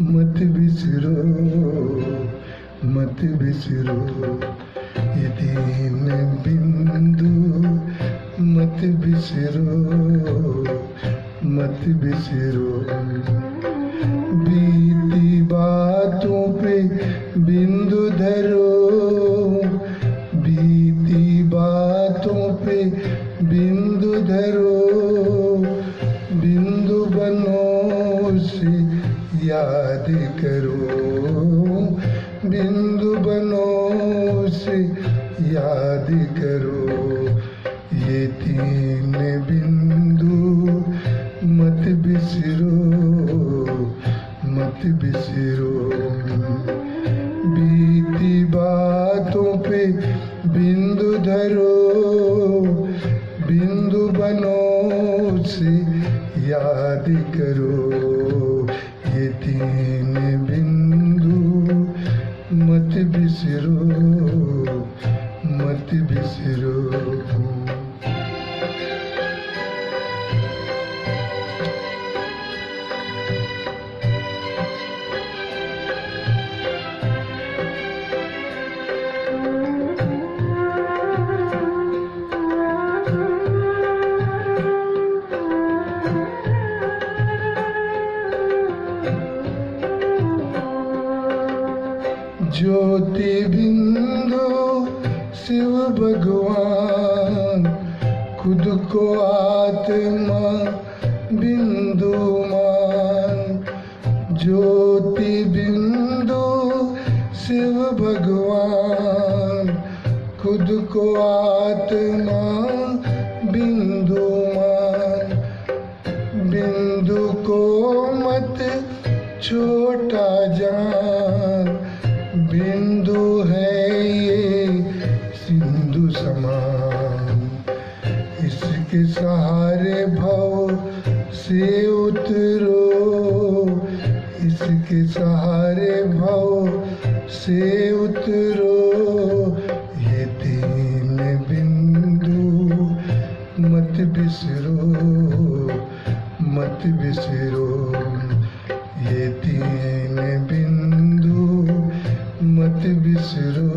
मत बिसरो मत बिसरो ये दीन बिंदु, मत बिसरो मत बिसरो। बीती बातों पे बिंदु धरो, बीती बातों पे बिंदु धरो, बिंदु बनो से याद करो, बिंदु बनो से याद करो। ये तीन बिंदु मत बिसरो मत बिसरो। बीती बातों पे बिंदु धरो, बिंदु बनो से याद करो। ये तीन बिंदु मत बिसरो मत बिसरो। ज्योति बिंदु शिव भगवान, खुद को आत्मा बिंदु मान। ज्योति बिंदु शिव भगवान, खुद को आत्मा बिंदु मान। बिंदु को मत छोटा जान, बिंदु है ये सिंधु समान। इसके सहारे भव से उतरो, इसके सहारे भव से उतरो। ये तीन बिंदु मत बिसरो मत बिसरो। ये तीन बिंदु मत बिसरो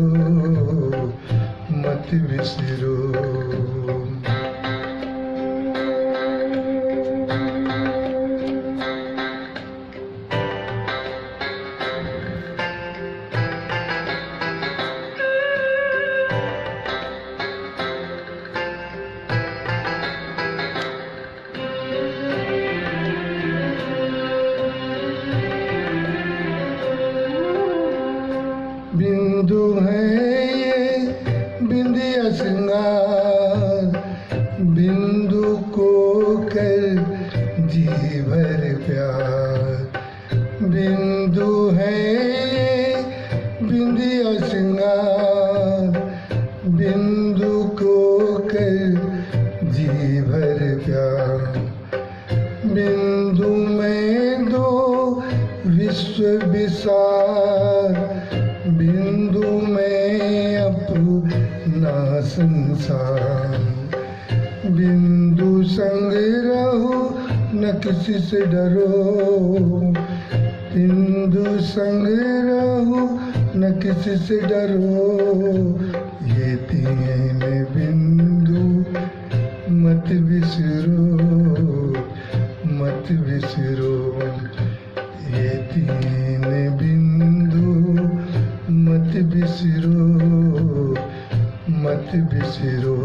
मत बिसरो। बिंदु है ये बिंदिया श्रृंगार, बिंदु को कर जी भर प्यार। बिंदु है ये बिंदिया श्रृंगार, बिंदु को कर जी भर प्यार। बिंदु में दो विश्व विसार, बिंदु में अपना संसार। बिंदु संग रहो न किसी से डरो, बिंदु संग रहो न किसी से डरो। ये तीन बिंदु मत बिसरो मत बिसरो। ये तीन बिंदु मत बिसरो मत बिसरो।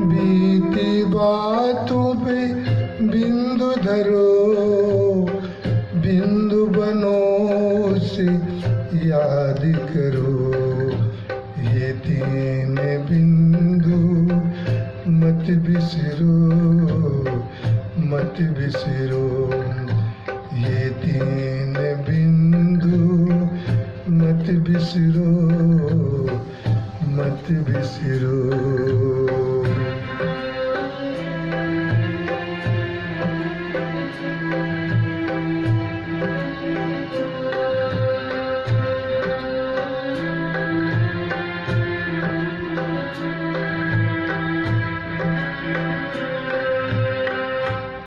बीती बातों पे बिंदु धरो, बिंदु बनो से याद करो। ये तीन बिंदु मत बिसरो मत बिसरो। ये तीन बिंदु मत बिसरो मत बिसरो।